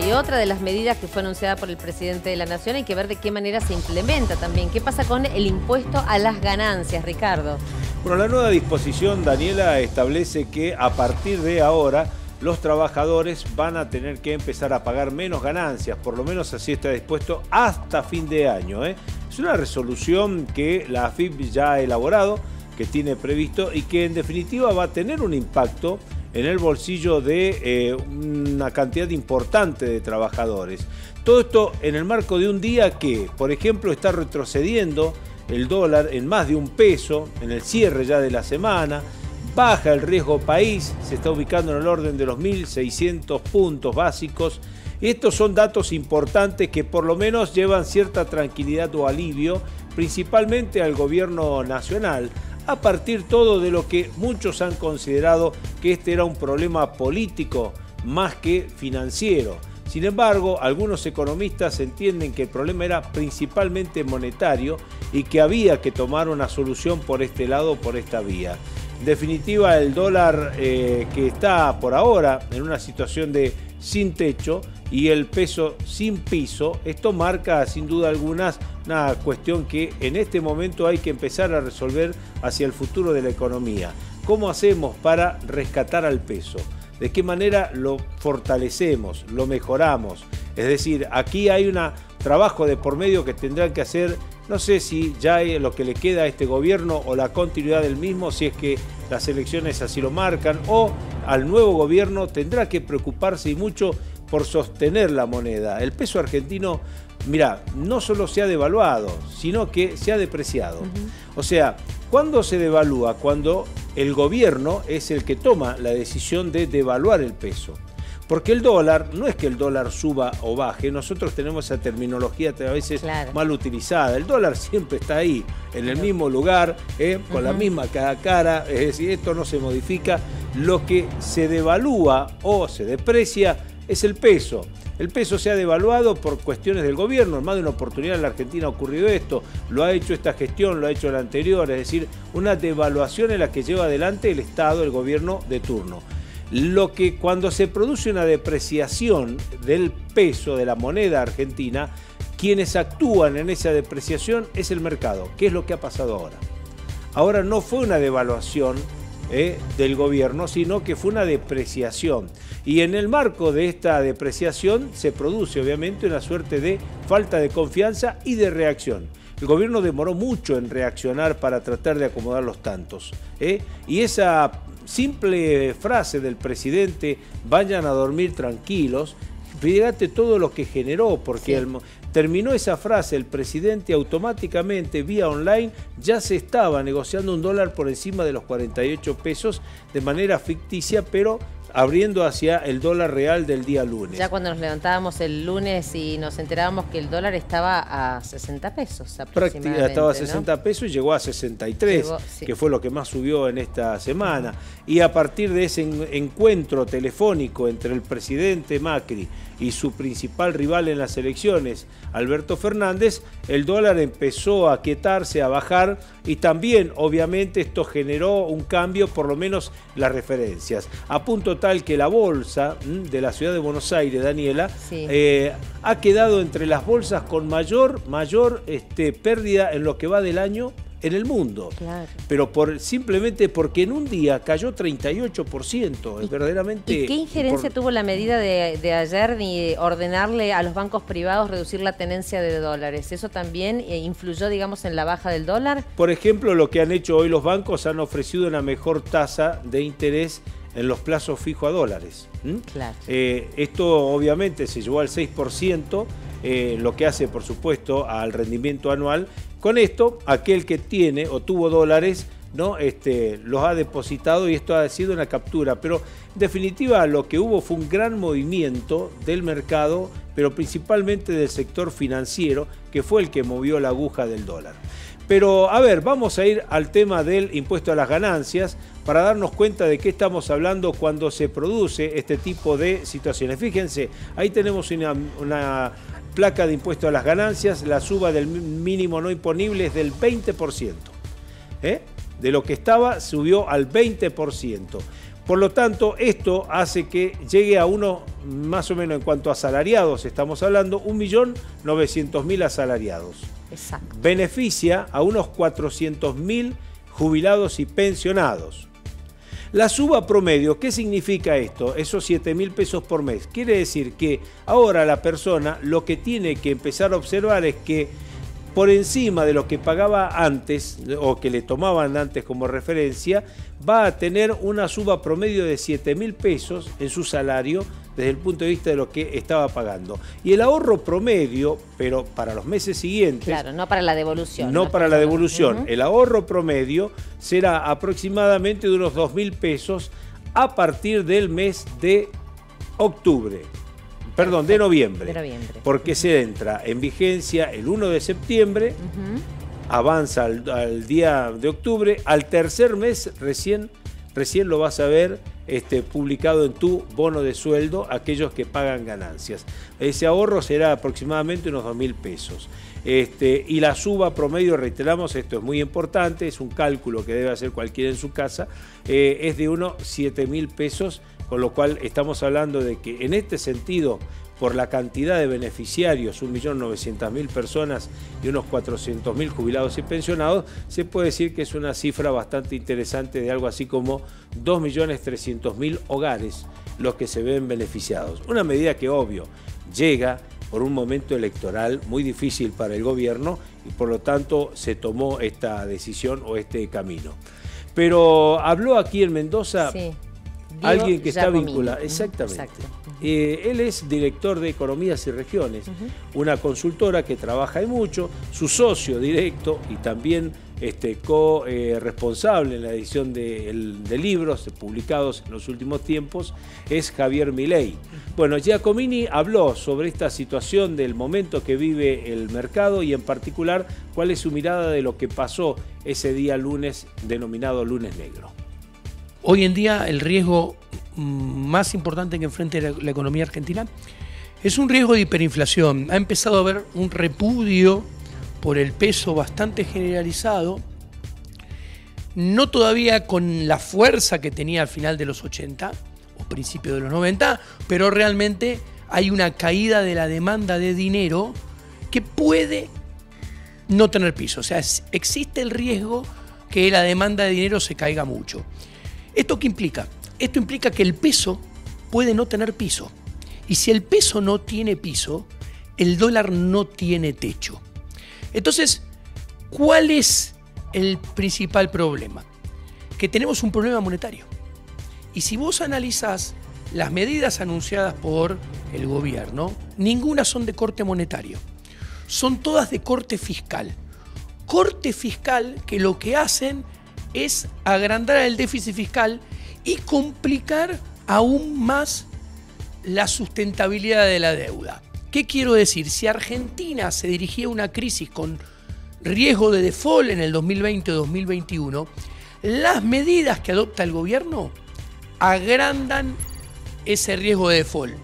y otra de las medidas que fue anunciada por el presidente de la Nación, hay que ver de qué manera se implementa también. ¿Qué pasa con el impuesto a las ganancias, Ricardo? Bueno, la nueva disposición, Daniela, establece que a partir de ahora los trabajadores van a tener que empezar a pagar menos ganancias, por lo menos así está dispuesto hasta fin de año. Es una resolución que la AFIP ya ha elaborado, que tiene previsto y que en definitiva va a tener un impacto en el bolsillo de una cantidad importante de trabajadores. Todo esto en el marco de un día que, por ejemplo, está retrocediendo el dólar en más de $1 en el cierre ya de la semana. Baja el riesgo país, se está ubicando en el orden de los 1.600 puntos básicos. Estos son datos importantes que por lo menos llevan cierta tranquilidad o alivio, principalmente al gobierno nacional, a partir todo de lo que muchos han considerado que este era un problema político más que financiero. Sin embargo, algunos economistas entienden que el problema era principalmente monetario y que había que tomar una solución por este lado, por esta vía. En definitiva, el dólar que está por ahora en una situación de sin techo y el peso sin piso, esto marca sin duda alguna una cuestión que en este momento hay que empezar a resolver hacia el futuro de la economía. ¿Cómo hacemos para rescatar al peso? ¿De qué manera lo fortalecemos, lo mejoramos? Es decir, aquí hay un trabajo de por medio que tendrán que hacer, no sé si ya es lo que le queda a este gobierno o la continuidad del mismo, si es que las elecciones así lo marcan, o al nuevo gobierno tendrá que preocuparse y mucho por sostener la moneda. El peso argentino, mirá, no solo se ha devaluado, sino que se ha depreciado. O sea, ¿cuándo se devalúa? Cuando el gobierno es el que toma la decisión de devaluar el peso. Porque el dólar, no es que el dólar suba o baje, nosotros tenemos esa terminología a veces mal utilizada. El dólar siempre está ahí, en el mismo lugar, con la misma cara, es decir, esto no se modifica. Lo que se devalúa o se deprecia es el peso. El peso se ha devaluado por cuestiones del gobierno. En más de una oportunidad en la Argentina ha ocurrido esto. Lo ha hecho esta gestión, lo ha hecho la anterior. Es decir, una devaluación en la que lleva adelante el Estado, el gobierno de turno. Lo que cuando se produce una depreciación del peso de la moneda argentina, quienes actúan en esa depreciación es el mercado. ¿Qué es lo que ha pasado ahora? Ahora no fue una devaluación del gobierno, sino que fue una depreciación. Y en el marco de esta depreciación se produce obviamente una suerte de falta de confianza y de reacción. El gobierno demoró mucho en reaccionar para tratar de acomodar los tantos. Y esa simple frase del presidente, vayan a dormir tranquilos, fíjate todo lo que generó, porque terminó esa frase, el presidente automáticamente vía online ya se estaba negociando un dólar por encima de los 48 pesos de manera ficticia, pero abriendo hacia el dólar real del día lunes. Ya cuando nos levantábamos el lunes y nos enterábamos que el dólar estaba a 60 pesos aproximadamente. Estaba a 60 pesos y llegó a 63, que fue lo que más subió en esta semana. Y a partir de ese encuentro telefónico entre el presidente Macri y su principal rival en las elecciones, Alberto Fernández, el dólar empezó a quietarse, a bajar, y también obviamente esto generó un cambio, por lo menos las referencias, a punto tal que la bolsa de la ciudad de Buenos Aires, Daniela, ha quedado entre las bolsas con mayor pérdida en lo que va del año en el mundo. Pero simplemente porque en un día cayó 38%, es verdaderamente... ¿Y qué injerencia tuvo la medida de ayer de ordenarle a los bancos privados reducir la tenencia de dólares? ¿Eso también influyó, digamos, en la baja del dólar? Por ejemplo, lo que han hecho hoy los bancos, han ofrecido una mejor tasa de interés en los plazos fijos a dólares. Esto obviamente se llevó al 6%, lo que hace, por supuesto, al rendimiento anual. Con esto, aquel que tiene o tuvo dólares, los ha depositado y esto ha sido una captura. Pero en definitiva lo que hubo fue un gran movimiento del mercado, pero principalmente del sector financiero, que fue el que movió la aguja del dólar. Pero a ver, vamos a ir al tema del impuesto a las ganancias para darnos cuenta de qué estamos hablando cuando se produce este tipo de situaciones. Fíjense, ahí tenemos una placa de impuesto a las ganancias, la suba del mínimo no imponible es del 20%. De lo que estaba subió al 20%. Por lo tanto, esto hace que llegue a uno, más o menos en cuanto a asalariados estamos hablando, 1.900.000 asalariados. Exacto. Beneficia a unos 400.000 jubilados y pensionados. La suba promedio, ¿qué significa esto? Esos 7.000 pesos por mes. Quiere decir que ahora la persona lo que tiene que empezar a observar es que por encima de lo que pagaba antes o que le tomaban antes como referencia, va a tener una suba promedio de 7.000 pesos en su salario desde el punto de vista de lo que estaba pagando. Y el ahorro promedio, pero para los meses siguientes... Claro, no para la devolución. No para la devolución. El ahorro promedio será aproximadamente de unos 2.000 pesos a partir del mes de octubre. Perdón, de noviembre. Porque se entra en vigencia el 1 de septiembre, avanza al día de octubre, al tercer mes recién lo vas a ver publicado en tu bono de sueldo, aquellos que pagan ganancias. Ese ahorro será aproximadamente unos 2.000 pesos. Y la suba promedio, reiteramos, esto es muy importante, es un cálculo que debe hacer cualquiera en su casa, es de unos 7.000 pesos, con lo cual estamos hablando de que en este sentido, por la cantidad de beneficiarios, 1.900.000 personas y unos 400.000 jubilados y pensionados, se puede decir que es una cifra bastante interesante de algo así como 2.300.000 hogares los que se ven beneficiados. Una medida que, obvio, llega por un momento electoral muy difícil para el gobierno y por lo tanto se tomó esta decisión o este camino. Pero habló aquí en Mendoza... Sí. Alguien que está vinculado, exactamente. Él es director de Economías y Regiones, una consultora que trabaja en mucho, su socio directo y también co-responsable en la edición de libros publicados en los últimos tiempos es Javier Milei. Bueno, Giacomini habló sobre esta situación del momento que vive el mercado y en particular cuál es su mirada de lo que pasó ese día lunes denominado Lunes Negro. Hoy en día el riesgo más importante que enfrenta la economía argentina es un riesgo de hiperinflación. Ha empezado a haber un repudio por el peso bastante generalizado, no todavía con la fuerza que tenía al final de los 80 o principios de los 90, pero realmente hay una caída de la demanda de dinero que puede no tener piso. O sea, existe el riesgo que la demanda de dinero se caiga mucho. ¿Esto qué implica? Esto implica que el peso puede no tener piso. Y si el peso no tiene piso, el dólar no tiene techo. Entonces, ¿cuál es el principal problema? Que tenemos un problema monetario. Y si vos analizás las medidas anunciadas por el gobierno, ninguna son de corte monetario. Son todas de corte fiscal. Corte fiscal que lo que hacen es agrandar el déficit fiscal y complicar aún más la sustentabilidad de la deuda. ¿Qué quiero decir? Si Argentina se dirigía a una crisis con riesgo de default en el 2020 o 2021, las medidas que adopta el gobierno agrandan ese riesgo de default.